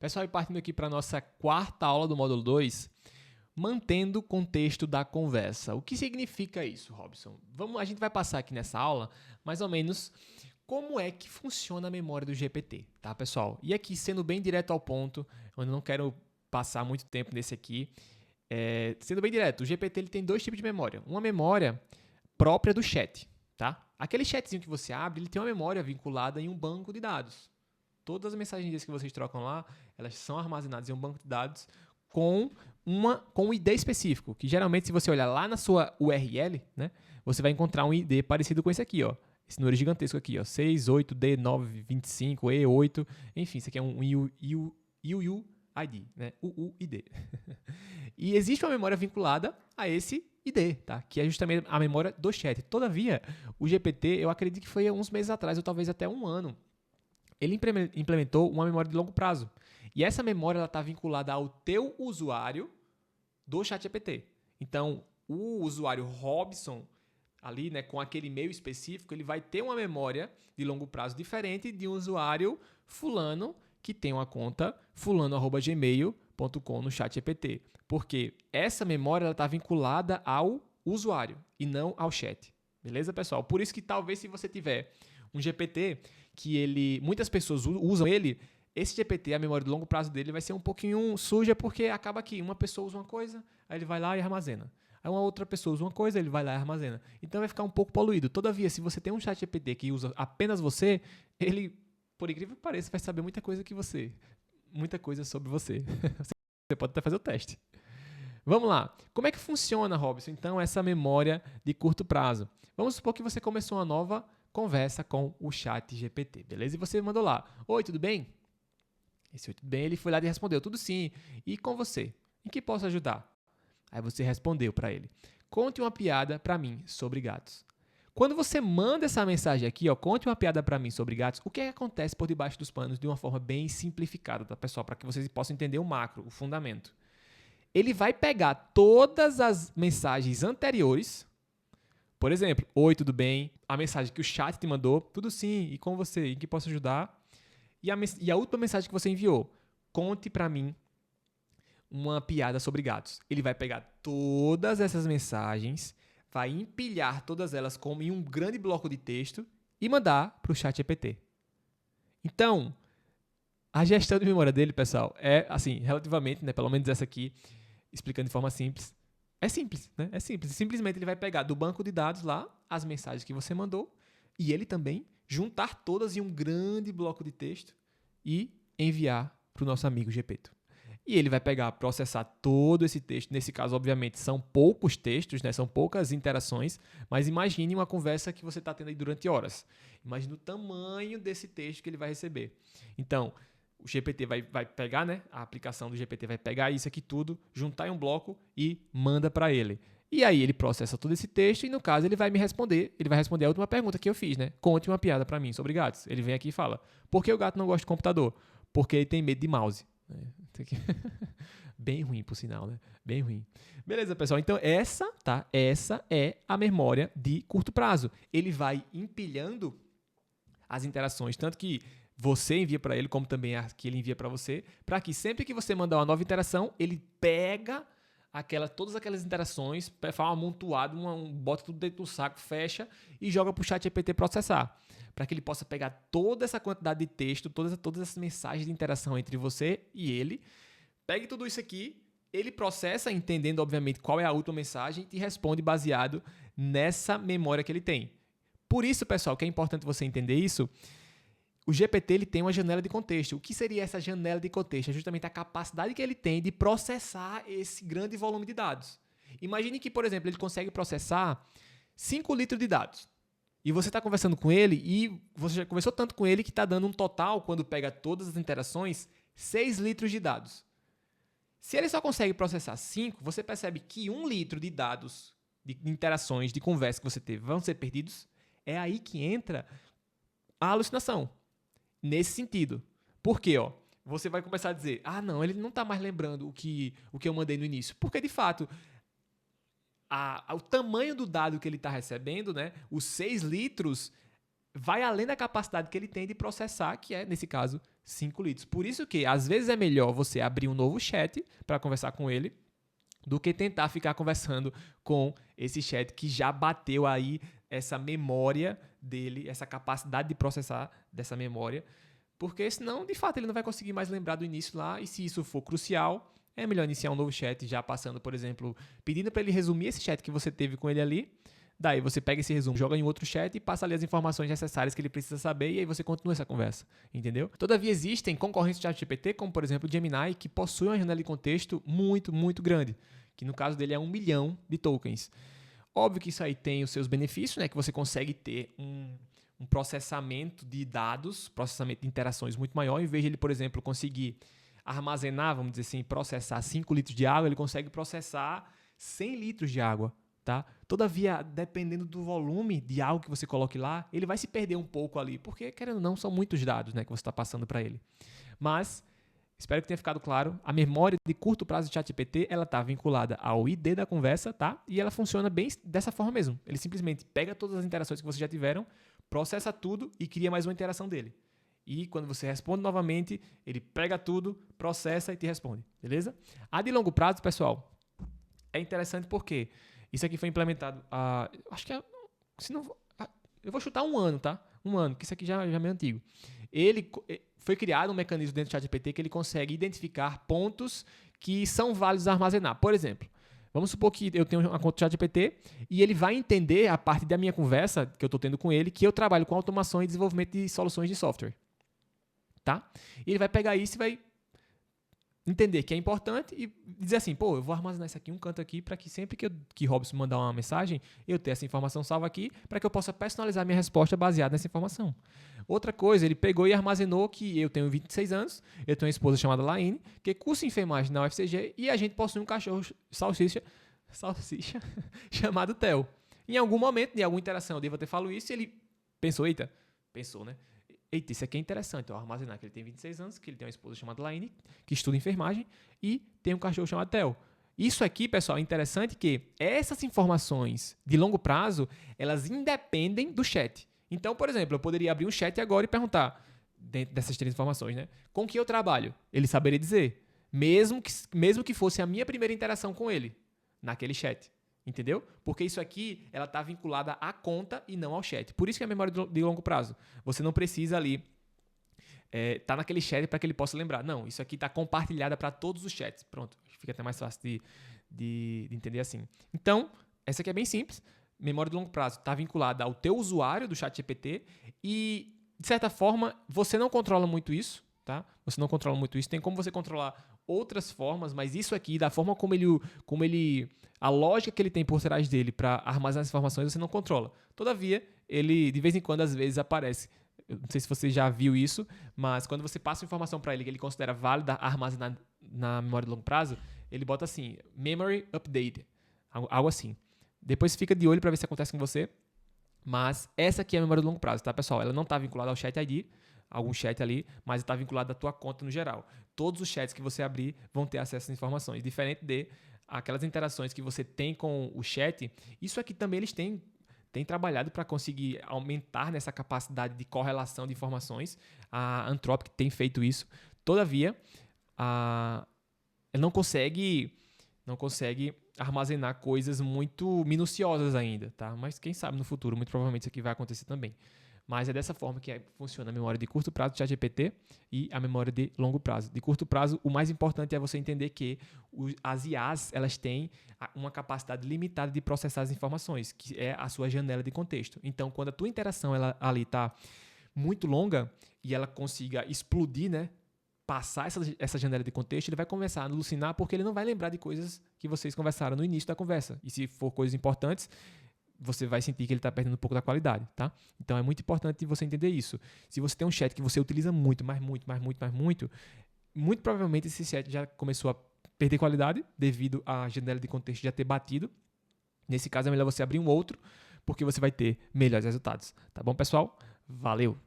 Pessoal, e partindo aqui para a nossa quarta aula do módulo 2, mantendo o contexto da conversa. O que significa isso, Robson? A gente vai passar aqui nessa aula, mais ou menos, como é que funciona a memória do GPT, tá, pessoal? E aqui, sendo bem direto ao ponto, eu não quero passar muito tempo nesse aqui, sendo bem direto, o GPT ele tem dois tipos de memória. Uma memória própria do chat, tá? Aquele chatzinho que você abre, ele tem uma memória vinculada em um banco de dados. Todas as mensagens que vocês trocam lá, elas são armazenadas em um banco de dados com um ID específico, que geralmente, se você olhar lá na sua URL, né, você vai encontrar um ID parecido com esse aqui, ó. Esse número gigantesco aqui, ó, 68D925E8, enfim, isso aqui é um UUID, né, UUID. E existe uma memória vinculada a esse ID, tá? Que é justamente a memória do chat. Todavia, o GPT, eu acredito que foi há uns meses atrás, ou talvez até um ano, ele implementou uma memória de longo prazo. E essa memória está vinculada ao teu usuário do ChatGPT. Então, o usuário Robson, ali, né, com aquele e-mail específico, ele vai ter uma memória de longo prazo diferente de um usuário fulano que tem uma conta fulano@gmail.com no ChatGPT. Porque essa memória está vinculada ao usuário e não ao chat. Beleza, pessoal? Por isso que talvez se você tiver um GPT que muitas pessoas usam ele, esse GPT, a memória de longo prazo dele vai ser um pouquinho suja, porque acaba que uma pessoa usa uma coisa, aí ele vai lá e armazena. Aí uma outra pessoa usa uma coisa, ele vai lá e armazena. Então vai ficar um pouco poluído. Todavia, se você tem um chat GPT que usa apenas você, ele, por incrível que pareça, vai saber muita coisa sobre você. Você pode até fazer o teste. Vamos lá. Como é que funciona, Robson, então, essa memória de curto prazo? Vamos supor que você começou uma nova conversa com o chat GPT, beleza? E você mandou lá, oi, tudo bem? Esse oi, tudo bem, ele foi lá e respondeu, tudo sim. E com você? Em que posso ajudar? Aí você respondeu para ele, conte uma piada para mim sobre gatos. Quando você manda essa mensagem aqui, ó, conte uma piada para mim sobre gatos, o que acontece por debaixo dos panos de uma forma bem simplificada, tá, pessoal? Para que vocês possam entender o macro, o fundamento. Ele vai pegar todas as mensagens anteriores. Por exemplo, oi, tudo bem? A mensagem que o chat te mandou, tudo sim, e com você, em que posso ajudar? E a última mensagem que você enviou, conte pra mim uma piada sobre gatos. Ele vai pegar todas essas mensagens, vai empilhar todas elas como em um grande bloco de texto e mandar pro chat GPT. Então, a gestão de memória dele, pessoal, é assim, relativamente, né, pelo menos essa aqui, explicando de forma simples, é simples, né? É simples. Simplesmente ele vai pegar do banco de dados lá as mensagens que você mandou e ele também juntar todas em um grande bloco de texto e enviar para o nosso amigo Gepeto. E ele vai pegar, processar todo esse texto. Nesse caso, obviamente, são poucos textos, né? São poucas interações, mas imagine uma conversa que você está tendo aí durante horas. Imagine o tamanho desse texto que ele vai receber. Então, o GPT vai pegar, né? A aplicação do GPT vai pegar isso aqui tudo, juntar em um bloco e manda para ele. E aí ele processa todo esse texto e, no caso, ele vai me responder. Ele vai responder a última pergunta que eu fiz, né? Conte uma piada para mim sobre gatos. Ele vem aqui e fala, por que o gato não gosta de computador? Porque ele tem medo de mouse. Bem ruim, por sinal, né? Bem ruim. Beleza, pessoal? Então, essa é a memória de curto prazo. Ele vai empilhando as interações, tanto que você envia para ele, como também que ele envia para você, para que sempre que você mandar uma nova interação, ele pega todas aquelas interações, faz um amontoado, bota tudo dentro do saco, fecha e joga para o chat GPT processar. Para que ele possa pegar toda essa quantidade de texto, todas essas mensagens de interação entre você e ele, pegue tudo isso aqui, ele processa, entendendo, obviamente, qual é a última mensagem e responde baseado nessa memória que ele tem. Por isso, pessoal, que é importante você entender isso, o GPT ele tem uma janela de contexto. O que seria essa janela de contexto? É justamente a capacidade que ele tem de processar esse grande volume de dados. Imagine que, por exemplo, ele consegue processar 5 litros de dados. E você está conversando com ele e você já conversou tanto com ele que está dando um total, quando pega todas as interações, 6 litros de dados. Se ele só consegue processar 5, você percebe que 1 litro de dados, de interações, de conversa que você teve, vão ser perdidos. É aí que entra a alucinação. Nesse sentido. Por quê? Você vai começar a dizer, não, ele não está mais lembrando o que eu mandei no início. Porque, de fato, o tamanho do dado que ele está recebendo, né, os 6 litros, vai além da capacidade que ele tem de processar, que é, nesse caso, 5 litros. Por isso que, às vezes, é melhor você abrir um novo chat para conversar com ele do que tentar ficar conversando com esse chat que já bateu aí essa memória dele, essa capacidade de processar dessa memória, porque senão, de fato, ele não vai conseguir mais lembrar do início lá, e se isso for crucial, é melhor iniciar um novo chat já passando, por exemplo, pedindo para ele resumir esse chat que você teve com ele ali. Daí você pega esse resumo, joga em outro chat e passa ali as informações necessárias que ele precisa saber, e aí você continua essa conversa, entendeu? Todavia, existem concorrentes do ChatGPT, como por exemplo o Gemini, que possui uma janela de contexto muito, muito grande, que no caso dele é 1 milhão de tokens. Óbvio que isso aí tem os seus benefícios, né? Que você consegue ter um processamento de dados, processamento de interações muito maior, em vez de ele, por exemplo, conseguir armazenar, vamos dizer assim, processar 5 litros de água, ele consegue processar 100 litros de água. Tá? Todavia, dependendo do volume de algo que você coloque lá, ele vai se perder um pouco ali, porque, querendo ou não, são muitos dados, né, que você está passando para ele. Mas, espero que tenha ficado claro, a memória de curto prazo do ChatGPT, ela está vinculada ao ID da conversa, tá? E ela funciona bem dessa forma mesmo. Ele simplesmente pega todas as interações que vocês já tiveram, processa tudo e cria mais uma interação dele. E quando você responde novamente, ele pega tudo, processa e te responde, beleza? A de longo prazo, pessoal, é interessante porque isso aqui foi implementado acho que eu vou chutar 1 ano, tá? 1 ano, que isso aqui já é meio antigo. Foi criado um mecanismo dentro do ChatGPT que ele consegue identificar pontos que são válidos a armazenar. Por exemplo, vamos supor que eu tenho uma conta do ChatGPT e ele vai entender, a partir da minha conversa que eu estou tendo com ele, que eu trabalho com automação e desenvolvimento de soluções de software. Tá? E ele vai pegar isso e vai entender que é importante e dizer assim, pô, eu vou armazenar isso aqui, um canto aqui, para que sempre que Robson mandar uma mensagem, eu tenha essa informação salva aqui, para que eu possa personalizar minha resposta baseada nessa informação. Outra coisa, ele pegou e armazenou que eu tenho 26 anos, eu tenho uma esposa chamada Laine, que cursa enfermagem na UFCG, e a gente possui um cachorro salsicha chamado Theo. Em algum momento, em alguma interação, eu devo ter falado isso, e ele pensou, né? Eita, isso aqui é interessante, eu armazenar que ele tem 26 anos, que ele tem uma esposa chamada Laine, que estuda enfermagem, e tem um cachorro chamado Theo. Isso aqui, pessoal, é interessante que essas informações de longo prazo, elas independem do chat. Então, por exemplo, eu poderia abrir um chat agora e perguntar, dentro dessas 3 informações, né? Com que eu trabalho? Ele saberia dizer, mesmo que fosse a minha primeira interação com ele, naquele chat. Entendeu? Porque isso aqui, ela está vinculada à conta e não ao chat. Por isso que é a memória de longo prazo. Você não precisa ali tá naquele chat para que ele possa lembrar. Não, isso aqui está compartilhada para todos os chats. Pronto, fica até mais fácil de entender assim. Então, essa aqui é bem simples. Memória de longo prazo está vinculada ao teu usuário do ChatGPT e, de certa forma, você não controla muito isso. Tá? Você não controla muito isso. Tem como você controlar outras formas, mas isso aqui, da forma como ele a lógica que ele tem por trás dele para armazenar as informações, você não controla. Todavia, ele, de vez em quando, às vezes, aparece. Eu não sei se você já viu isso, mas quando você passa informação para ele que ele considera válida armazenar na memória de longo prazo, ele bota assim, memory update, algo assim. Depois fica de olho para ver se acontece com você, mas essa aqui é a memória de longo prazo, tá, pessoal? Ela não está vinculada ao Chat ID, algum chat ali, mas está vinculado à tua conta no geral. Todos os chats que você abrir vão ter acesso às informações, diferente de aquelas interações que você tem com o chat. Isso aqui também eles têm trabalhado para conseguir aumentar nessa capacidade de correlação de informações. A Anthropic tem feito isso. Todavia, ele não consegue armazenar coisas muito minuciosas ainda, tá? Mas quem sabe no futuro, muito provavelmente isso aqui vai acontecer também. Mas é dessa forma que funciona a memória de curto prazo do ChatGPT e a memória de longo prazo. De curto prazo, o mais importante é você entender que as IAs elas têm uma capacidade limitada de processar as informações, que é a sua janela de contexto. Então, quando a tua interação ela ali está muito longa e ela consiga explodir, né, passar essa janela de contexto, ele vai começar a alucinar porque ele não vai lembrar de coisas que vocês conversaram no início da conversa. E se for coisas importantes, você vai sentir que ele está perdendo um pouco da qualidade, tá? Então é muito importante você entender isso. Se você tem um chat que você utiliza muito, muito provavelmente esse chat já começou a perder qualidade devido à janela de contexto já ter batido. Nesse caso é melhor você abrir um outro, porque você vai ter melhores resultados. Tá bom, pessoal? Valeu!